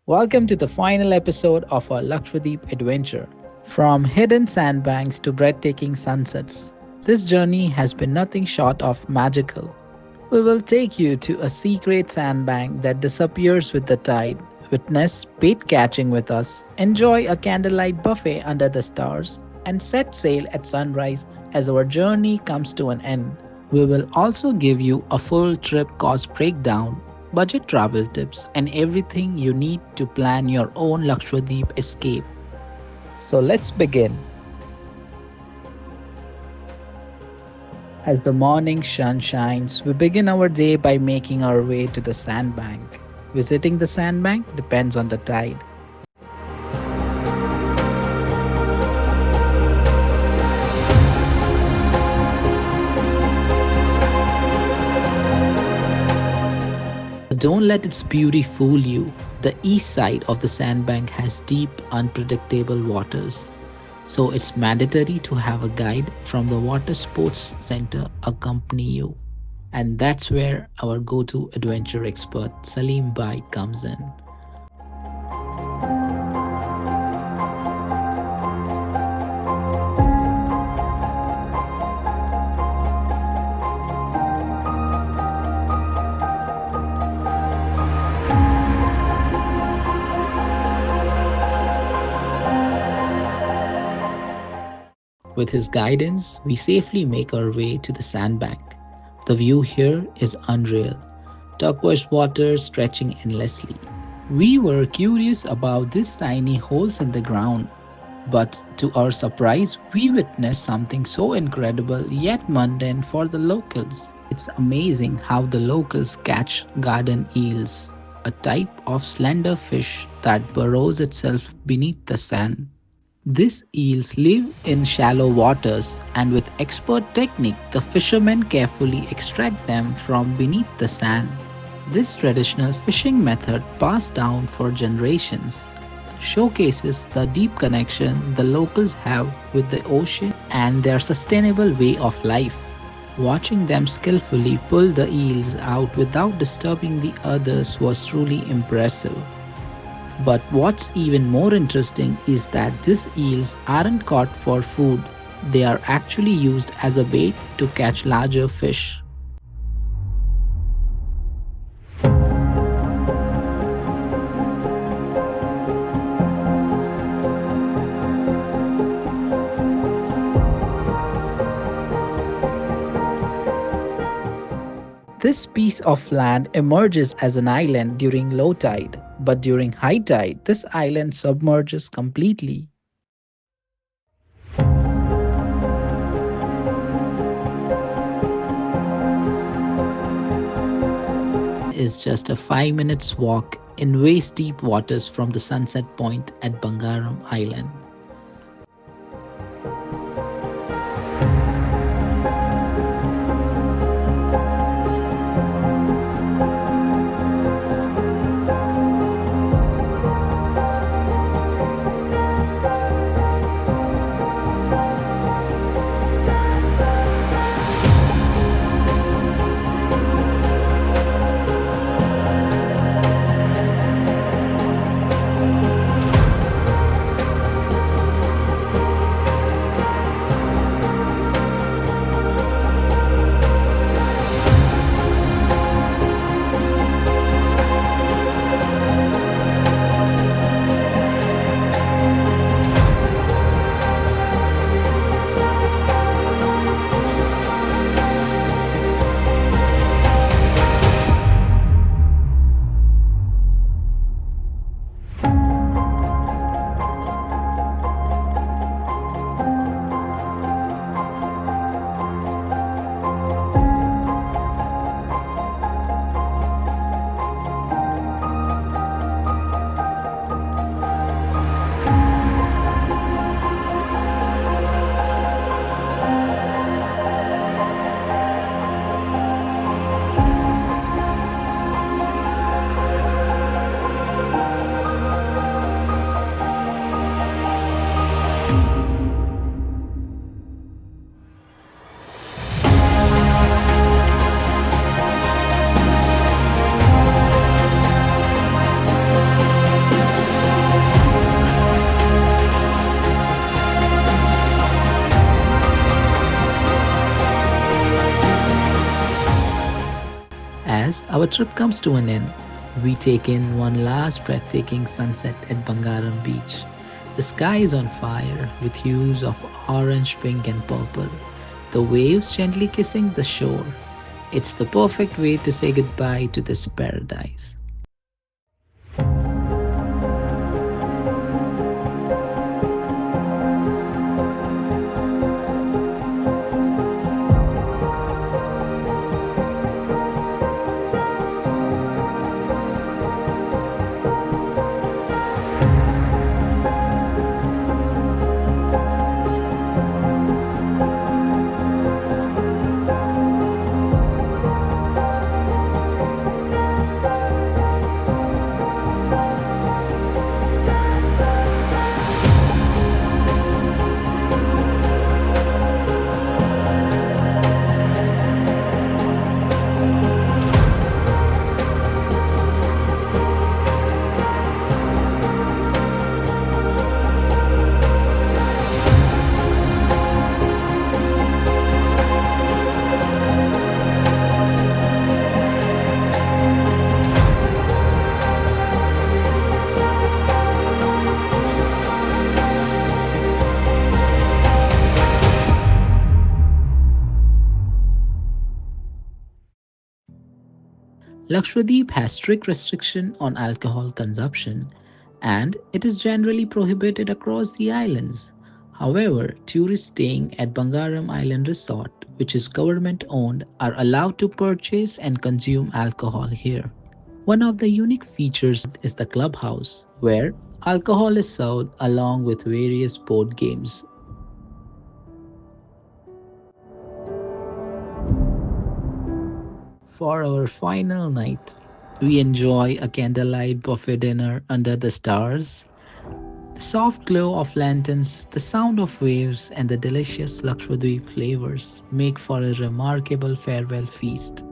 Welcome to the final episode of our Lakshadweep adventure. From hidden sandbanks to breathtaking sunsets, this journey has been nothing short of magical. We will take you to a secret sandbank that disappears with the tide, witness bait catching with us, enjoy a candlelight buffet under the stars, and set sail at sunrise as our journey comes to an end. We will also give you a full trip cost breakdown, budget travel tips, and everything you need to plan your own Lakshadweep escape. So let's begin. As the morning sun shines, we begin our day by making our way to the sandbank. Visiting the sandbank depends on the tide. But don't let its beauty fool you. The east side of the sandbank has deep, unpredictable waters. So it's mandatory to have a guide from the Water Sports Center accompany you. And that's where our go-to adventure expert Salim Bhai comes in. With his guidance, we safely make our way to the sandbank. The view here is unreal, turquoise water stretching endlessly. We were curious about these tiny holes in the ground, but to our surprise, we witnessed something so incredible yet mundane for the locals. It's amazing how the locals catch garden eels, a type of slender fish that burrows itself beneath the sand. These eels live in shallow waters, and with expert technique, the fishermen carefully extract them from beneath the sand. This traditional fishing method, passed down for generations, showcases the deep connection the locals have with the ocean and their sustainable way of life. Watching them skillfully pull the eels out without disturbing the others was truly impressive. But what's even more interesting is that these eels aren't caught for food, they are actually used as a bait to catch larger fish. This piece of land emerges as an island during low tide, but during high tide, this island submerges completely. Is just a 5 minutes walk in waist deep waters from the sunset point at Bangaram Island. trip comes to an end, we take in one last breathtaking sunset at Bangaram Beach. The sky is on fire with hues of orange, pink, and purple, the waves gently kissing the shore. It's the perfect way to say goodbye to this paradise. Lakshadweep has strict restriction on alcohol consumption and it is generally prohibited across the islands. However, tourists staying at Bangaram Island Resort, which is government owned, are allowed to purchase and consume alcohol here. One of the unique features is the clubhouse, where alcohol is served along with various board games. For our final night, we enjoy a candlelight buffet dinner under the stars. The soft glow of lanterns, the sound of waves, and the delicious Lakshadweep flavors make for a remarkable farewell feast.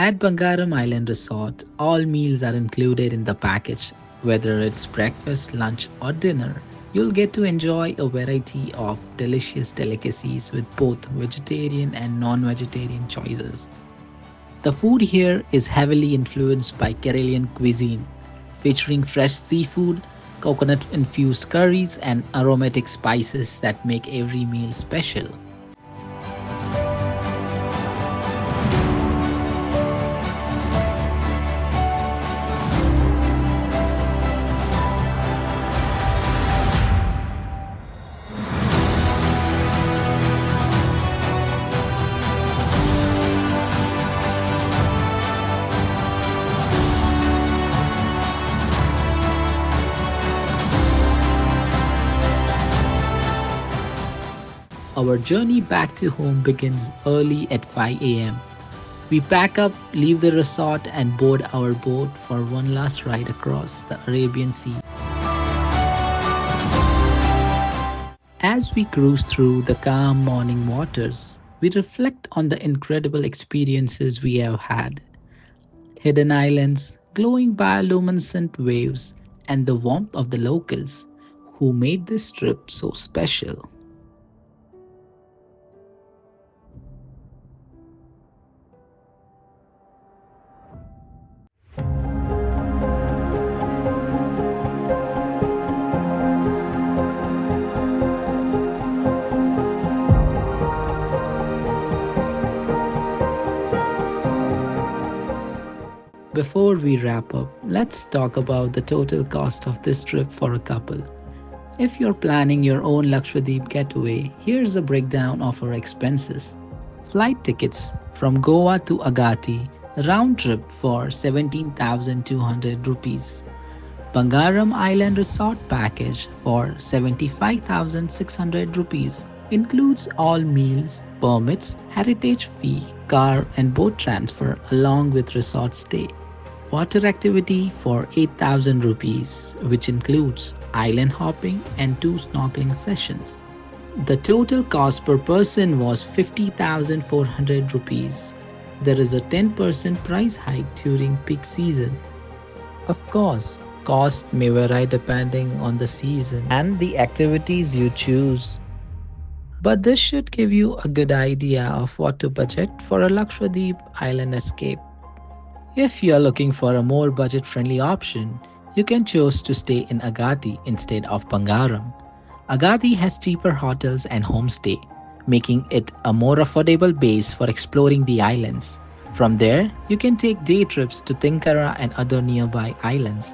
At Bangaram Island Resort, all meals are included in the package. Whether it's breakfast, lunch, or dinner, you'll get to enjoy a variety of delicious delicacies with both vegetarian and non vegetarian choices. The food here is heavily influenced by Karelian cuisine, featuring fresh seafood, coconut infused curries, and aromatic spices that make every meal special. Our journey back to home begins early at 5 am. We pack up, leave the resort, and board our boat for one last ride across the Arabian Sea. As we cruise through the calm morning waters, we reflect on the incredible experiences we have had. Hidden islands, glowing bioluminescent waves, and the warmth of the locals who made this trip so special. Before we wrap up, let's talk about the total cost of this trip for a couple. If you're planning your own Lakshadweep getaway, here's a breakdown of our expenses. Flight tickets from Goa to Agatti, round trip for 17,200 rupees. Bangaram Island Resort package for 75,600 rupees. Includes all meals, permits, heritage fee, car and boat transfer along with resort stay. Water activity for 8,000 rupees, which includes island hopping and two snorkeling sessions. The total cost per person was 50,400 rupees. There is a 10% price hike during peak season. Of course, cost may vary depending on the season and the activities you choose. But this should give you a good idea of what to budget for a Lakshadweep island escape. If you are looking for a more budget friendly option, you can choose to stay in Agatti instead of Bangaram. Agatti has cheaper hotels and homestay, making it a more affordable base for exploring the islands. From there, you can take day trips to Tinkara and other nearby islands.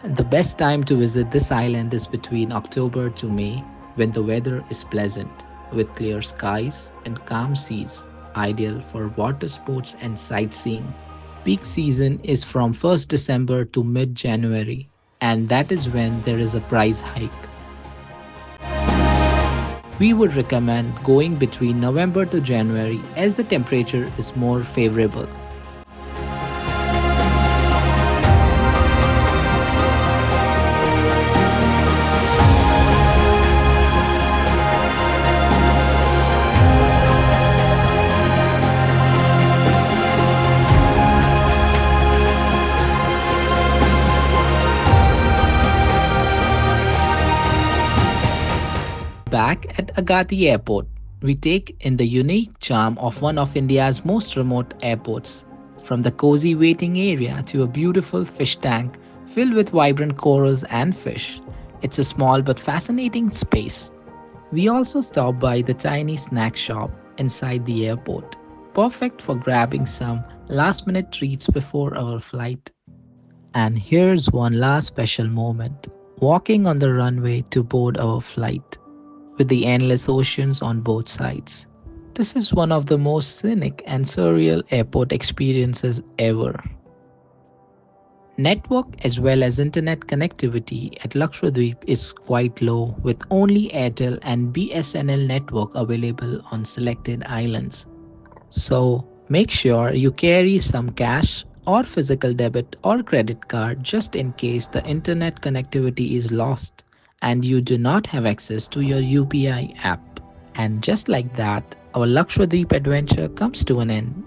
The best time to visit this island is between October to May when the weather is pleasant, with clear skies and calm seas, ideal for water sports and sightseeing. Peak season is from 1st December to mid January, and that is when there is a price hike. We would recommend going between November to January as the temperature is more favorable. Back at Agatti Airport, we take in the unique charm of one of India's most remote airports. From the cozy waiting area to a beautiful fish tank filled with vibrant corals and fish, it's a small but fascinating space. We also stop by the tiny snack shop inside the airport, perfect for grabbing some last minute treats before our flight. And here's one last special moment walking on the runway to board our flight with the endless oceans on both sides. This is one of the most scenic and surreal airport experiences ever. Network as well as internet connectivity at Lakshadweep is quite low with only Airtel and BSNL network available on selected islands. So make sure you carry some cash or physical debit or credit card just in case the internet connectivity is lost and you do not have access to your UPI app. And just like that, our Lakshadweep adventure comes to an end.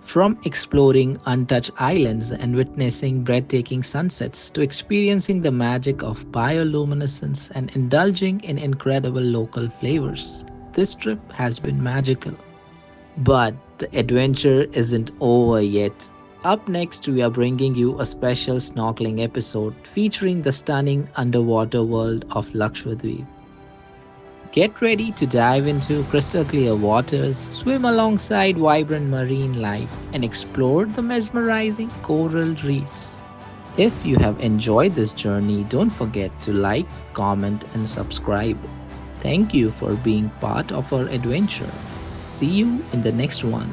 From exploring untouched islands and witnessing breathtaking sunsets to experiencing the magic of bioluminescence and indulging in incredible local flavors, this trip has been magical. But the adventure isn't over yet. Up next, we are bringing you a special snorkeling episode featuring the stunning underwater world of Lakshadweep. Get ready to dive into crystal clear waters, swim alongside vibrant marine life, and explore the mesmerizing coral reefs. If you have enjoyed this journey, don't forget to like, comment, and subscribe. Thank you for being part of our adventure. See you in the next one.